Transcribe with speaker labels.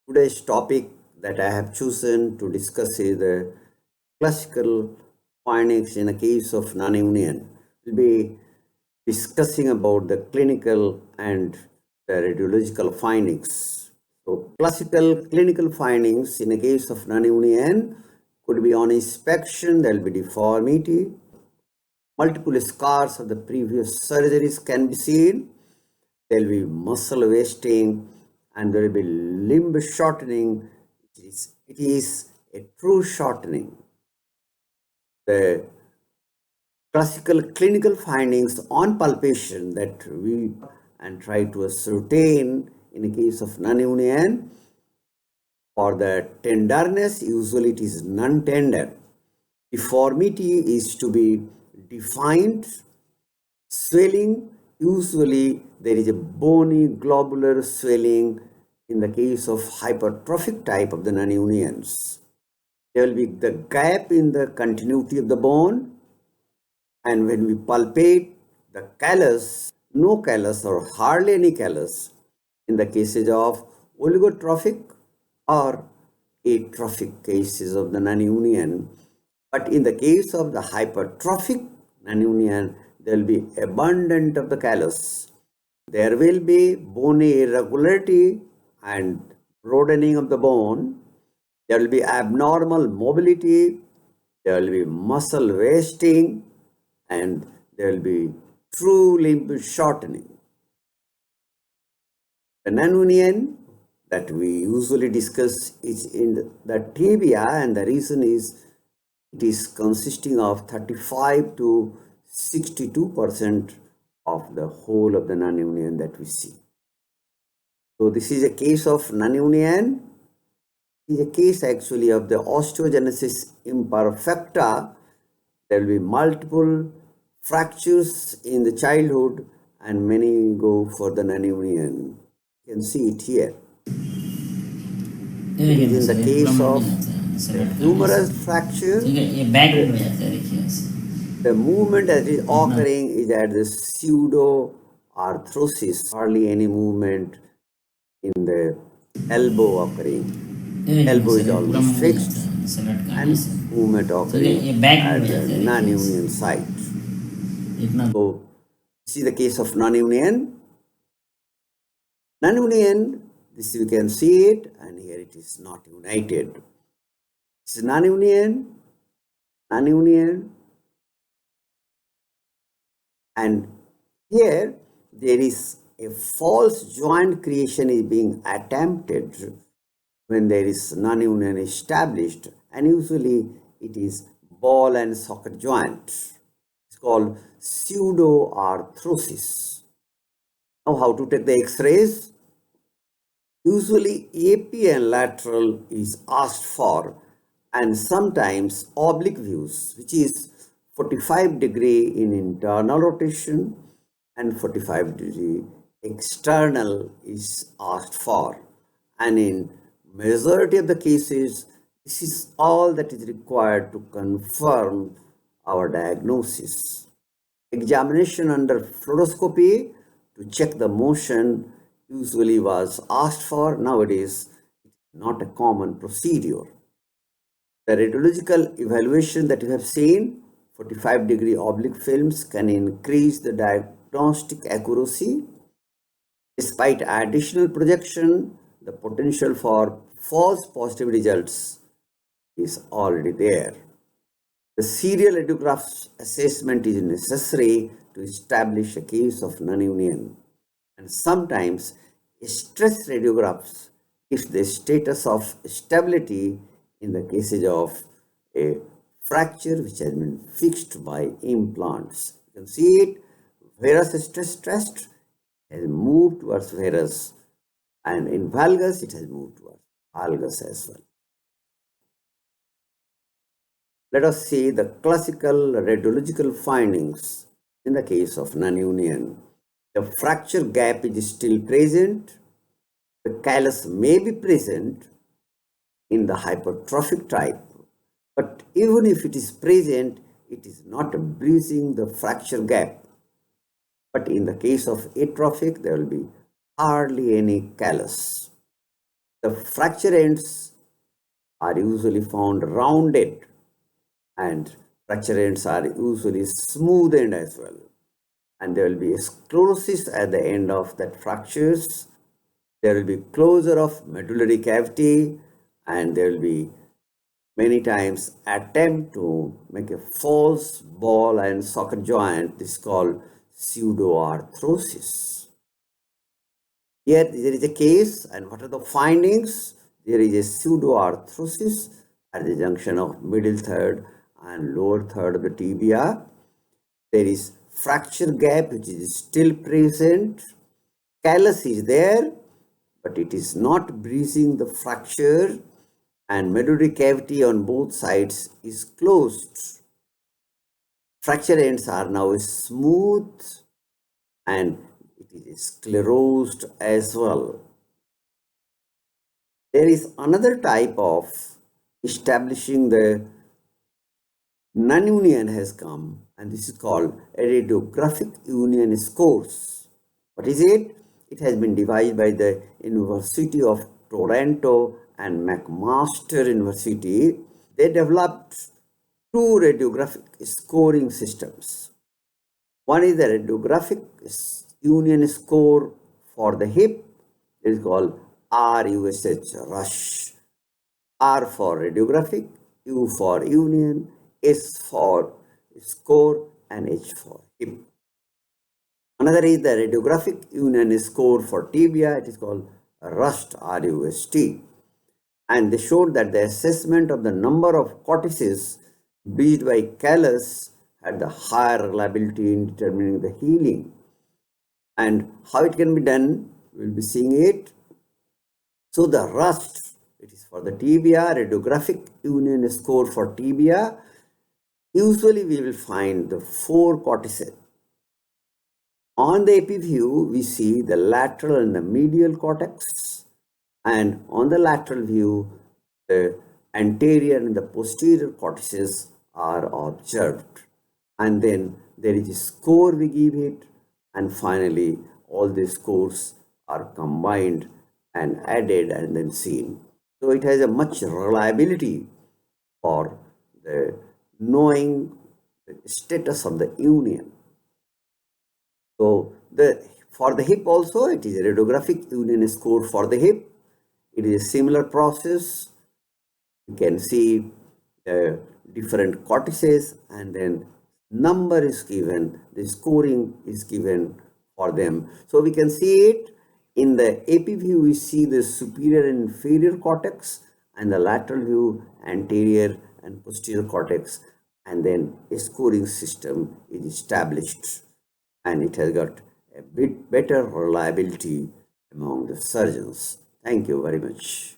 Speaker 1: Today's topic that I have chosen to discuss is the classical findings in a case of non-union. We'll be discussing about the clinical and the radiological findings. So classical clinical findings in a case of non-union could be on inspection, there will be deformity, multiple scars of the previous surgeries can be seen, there will be muscle wasting, and there will be limb shortening. It is a true shortening. The classical clinical findings on palpation that we and try to ascertain in a case of non-union. For the tenderness, usually it is non-tender. Deformity is to be defined. Swelling, usually there is a bony globular swelling in the case of hypertrophic type of the non-unions. There will be the gap in the continuity of the bone, and when we palpate the callus, no callus or hardly any callus in the cases of oligotrophic or atrophic cases of the non-union. But in the case of the hypertrophic non-union, there will be abundant of the callus. There will be bony irregularity and broadening of the bone. There will be abnormal mobility. There will be muscle wasting, and there will be true limb shortening. The non-union that we usually discuss is in the tibia, and the reason is it is consisting of 35 to 62% of the whole of the non-union that we see. So this is a case of non-union. It is a case actually of the osteogenesis imperfecta. There will be multiple fractures in the childhood, and many go for the non-union. You can see it here. It is in the case of the humerus fracture. The movement that is occurring is at the pseudoarthrosis. Hardly any movement in the elbow occurring. Elbow is almost fixed, and movement occurring at the non-union site. So, see the case of non-union. Non-union, this we can see it, and here it is not united. This is non-union, non-union, and here there is a false joint creation is being attempted when there is non-union established, and usually it is ball and socket joint. It's called pseudoarthrosis. Now, how to take the X-rays? Usually AP and lateral is asked for, and sometimes oblique views, which is 45 degree in internal rotation and 45 degree external is asked for. And in majority of the cases, this is all that is required to confirm our diagnosis. Examination under fluoroscopy to check the motion usually was asked for. Nowadays, not a common procedure. The radiological evaluation that you have seen, 45 degree oblique films can increase the diagnostic accuracy. Despite additional projection, the potential for false positive results is already there. The serial radiograph assessment is necessary to establish a case of non-union, and sometimes stress radiographs if the status of stability in the cases of a fracture which has been fixed by implants. You can see it, varus stressed has moved towards varus, and in valgus it has moved towards valgus as well. Let us see the classical radiological findings in the case of non-union. The fracture gap is still present. The callus may be present in the hypertrophic type, but even if it is present, it is not breaching the fracture gap. But in the case of atrophic, there will be hardly any callus. The fracture ends are usually found rounded, and fracture ends are usually smooth end as well. And there will be sclerosis at the end of that fractures. There will be closure of medullary cavity, and there will be many times attempt to make a false ball and socket joint. This is called pseudoarthrosis. Here there is a case, and what are the findings? There is a pseudoarthrosis at the junction of middle third and lower third of the tibia. There is fracture gap which is still present. Callus is there, but it is not breaching the fracture, and medullary cavity on both sides is closed. Fracture ends are now smooth, and it is sclerosed as well. There is another type of establishing the non-union has come, and this is called a radiographic union scores. What is it? It has been devised by the University of Toronto and McMaster University. They developed two radiographic scoring systems. One is the radiographic union score for the hip. It is called RUSH, rush. R for radiographic, U for union, S for score, and H for hip. Another is the radiographic union score for tibia. It is called RUST, RUST. And they showed that the assessment of the number of cortices breached by callus had the higher reliability in determining the healing. And how it can be done, we'll be seeing it. So the RUST, it is for the tibia, radiographic union score for tibia. Usually we will find the 4 cortices. On the AP view, we see the lateral and the medial cortex, and on the lateral view, the anterior and the posterior cortices are observed. And then there is a score we give it, and finally all the scores are combined and added and then seen. So it has a much reliability for the knowing the status of the union. So for the hip also, it is a radiographic union score for the hip. It is a similar process. You can see the different cortices, and then number is given, the scoring is given for them. So we can see it in the AP view. We see the superior and inferior cortex, and the lateral view anterior and posterior cortex, and then a scoring system is established, and it has got a bit better reliability among the surgeons. Thank you very much.